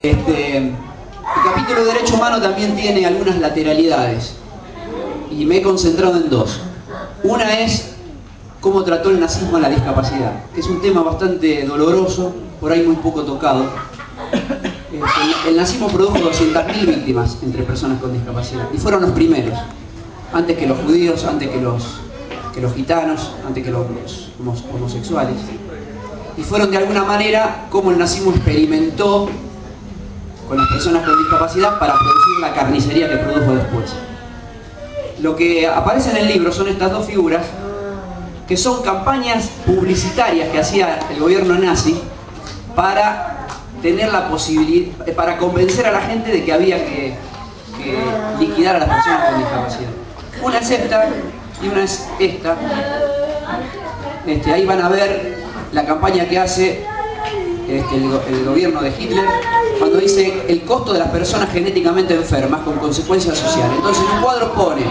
El capítulo de Derecho Humano también tiene algunas lateralidades y me he concentrado en dos. Una es cómo trató el nazismo a la discapacidad, que es un tema bastante doloroso, por ahí muy poco tocado. El nazismo produjo 200.000 víctimas entre personas con discapacidad y fueron los primeros, antes que los judíos, antes que los gitanos, antes que los homosexuales. Y fueron de alguna manera como el nazismo experimentó con las personas con discapacidad para producir la carnicería que produjo después. Lo que aparece en el libro son estas dos figuras que son campañas publicitarias que hacía el gobierno nazi para tener la posibilidad, para convencer a la gente de que había que liquidar a las personas con discapacidad. Una es esta y una es esta. Ahí van a ver la campaña que hace el gobierno de Hitler cuando dice el costo de las personas genéticamente enfermas con consecuencias sociales. Entonces en un cuadro pone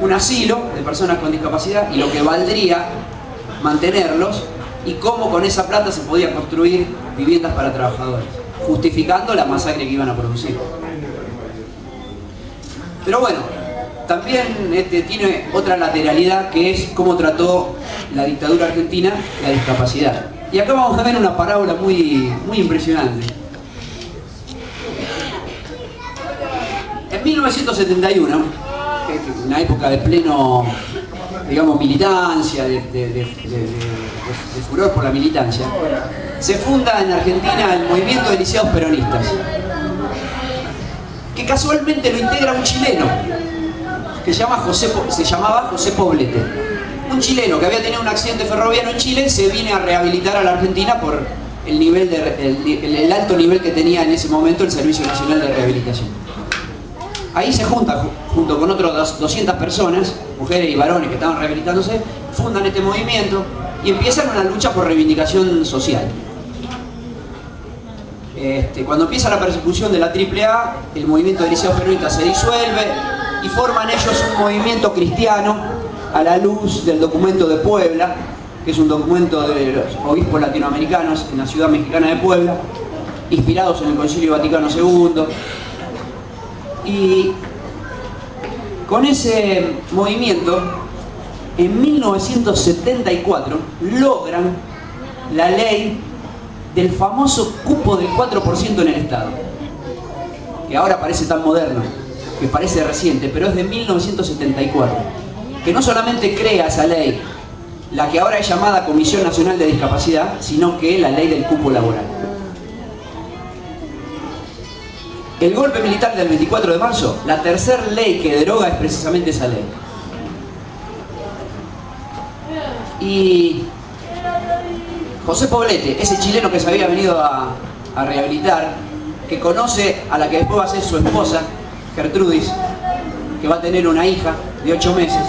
un asilo de personas con discapacidad y lo que valdría mantenerlos y cómo con esa plata se podía construir viviendas para trabajadores, justificando la masacre que iban a producir. Pero bueno, también tiene otra lateralidad, que es cómo trató la dictadura argentina la discapacidad. Y acá vamos a ver una parábola muy impresionante. En 1971, una época de pleno, digamos, militancia, de furor por la militancia, se funda en Argentina el movimiento de lisiados peronistas, que casualmente lo integra un chileno, que se llamaba José Poblete. Un chileno que había tenido un accidente ferroviario en Chile se vino a rehabilitar a la Argentina por el alto nivel que tenía en ese momento el Servicio Nacional de Rehabilitación. Ahí se junta, junto con otras 200 personas, mujeres y varones que estaban rehabilitándose, fundan este movimiento y empiezan una lucha por reivindicación social. Cuando empieza la persecución de la AAA, el movimiento de lisiados peronistas se disuelve y forman ellos un movimiento cristiano a la luz del documento de Puebla, que es un documento de los obispos latinoamericanos en la ciudad mexicana de Puebla, inspirados en el Concilio Vaticano II. Y con ese movimiento, en 1974, logran la ley del famoso cupo del 4% en el Estado, que ahora parece tan moderno, que parece reciente, pero es de 1974, que no solamente crea esa ley, la que ahora es llamada Comisión Nacional de Discapacidad, sino que la ley del cupo laboral. El golpe militar del 24 de marzo, la tercera ley que deroga es precisamente esa ley. Y José Poblete, ese chileno que se había venido a rehabilitar, que conoce a la que después va a ser su esposa, Gertrudis, que va a tener una hija de 8 meses,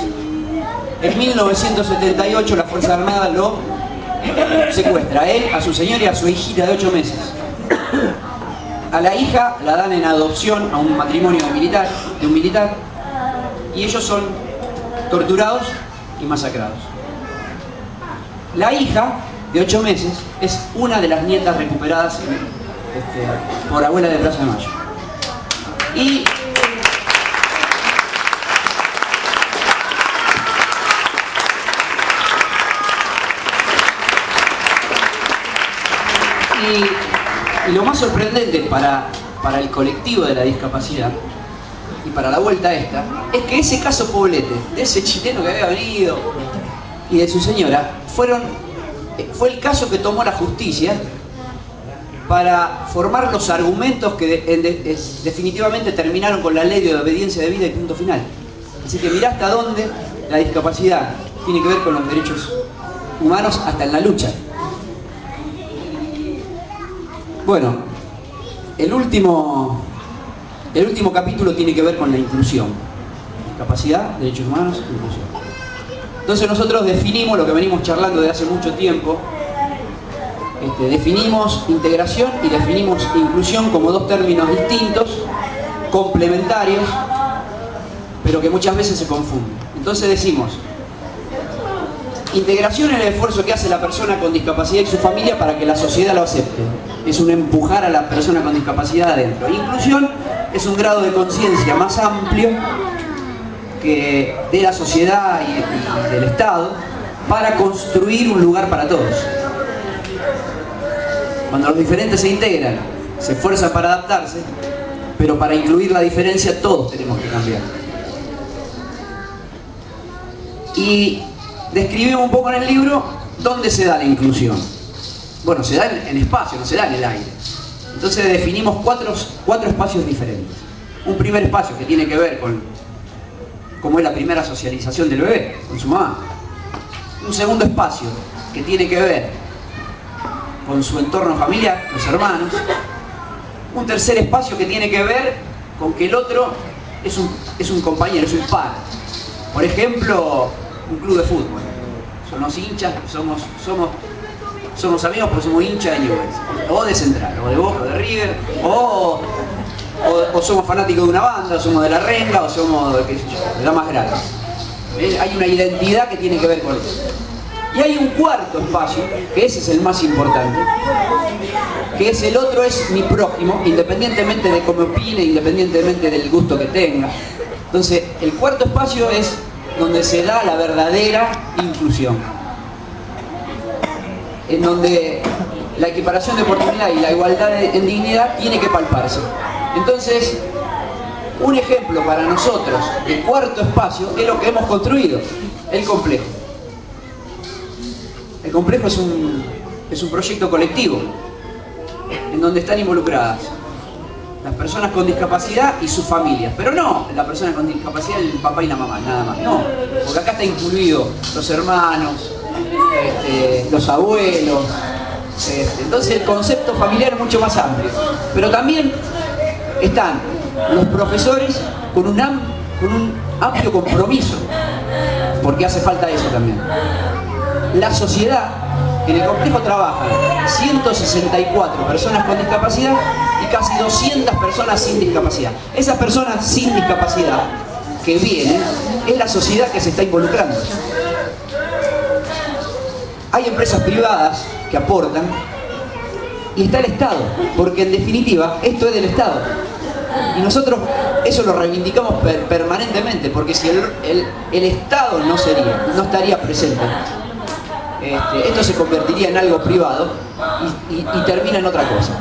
en 1978 la Fuerza Armada lo secuestra, a él, a su señora y a su hijita de 8 meses. A la hija la dan en adopción a un matrimonio de un militar, y ellos son torturados y masacrados. La hija de 8 meses es una de las nietas recuperadas por abuela de Plaza de Mayo. Y lo más sorprendente para el colectivo de la discapacidad y para la vuelta esta, es que ese caso Poblete, de ese chileno que había venido y de su señora, fue el caso que tomó la justicia para formar los argumentos que definitivamente terminaron con la ley de obediencia debida y punto final. Así que mirá hasta dónde la discapacidad tiene que ver con los derechos humanos, hasta en la lucha. Bueno, el último capítulo tiene que ver con la inclusión. Discapacidad, derechos humanos, inclusión. Entonces nosotros definimos lo que venimos charlando desde hace mucho tiempo. Definimos integración y definimos inclusión como dos términos distintos, complementarios, pero que muchas veces se confunden. Entonces decimos, Integración es el esfuerzo que hace la persona con discapacidad y su familia para que la sociedad lo acepte. Es un empujar a la persona con discapacidad adentro. Inclusión es un grado de conciencia más amplio que de la sociedad y del Estado para construir un lugar para todos. Cuando los diferentes se integran, se esfuerzan para adaptarse, pero para incluir la diferencia todos tenemos que cambiar. Y describimos un poco en el libro dónde se da la inclusión. Bueno, se da en espacio, no se da en el aire. Entonces definimos cuatro espacios diferentes. Un primer espacio que tiene que ver con cómo es la primera socialización del bebé, con su mamá. Un segundo espacio que tiene que ver con su entorno familiar, los hermanos. Un tercer espacio que tiene que ver con que el otro es un compañero, es un par. Por ejemplo, un club de fútbol. Somos hinchas, somos amigos porque somos hinchas de Newell's, o de Central, o de Boca, o de River, o somos fanáticos de una banda, o somos de La Renga, o somos de, qué sé yo, de la más grande. Hay una identidad que tiene que ver con eso. Y hay un cuarto espacio, que ese es el más importante, que es el otro es mi prójimo, independientemente de cómo opine, independientemente del gusto que tenga. Entonces, el cuarto espacio es donde se da la verdadera inclusión, en donde la equiparación de oportunidad y la igualdad en dignidad tiene que palparse. Entonces, un ejemplo para nosotros del cuarto espacio es lo que hemos construido, el complejo. El complejo es un proyecto colectivo en donde están involucradas las personas con discapacidad y sus familias, pero no la persona con discapacidad, el papá y la mamá, nada más, no, porque acá está incluido los hermanos, los abuelos, entonces el concepto familiar es mucho más amplio, pero también están los profesores con un amplio compromiso, porque hace falta eso también. La sociedad, en el complejo trabajan 164 personas con discapacidad y casi 200 personas sin discapacidad. Esas personas sin discapacidad que vienen, es la sociedad que se está involucrando. Hay empresas privadas que aportan y está el Estado, porque en definitiva esto es del Estado. Y nosotros eso lo reivindicamos permanentemente, porque si el Estado no estaría presente, esto se convertiría en algo privado y termina en otra cosa.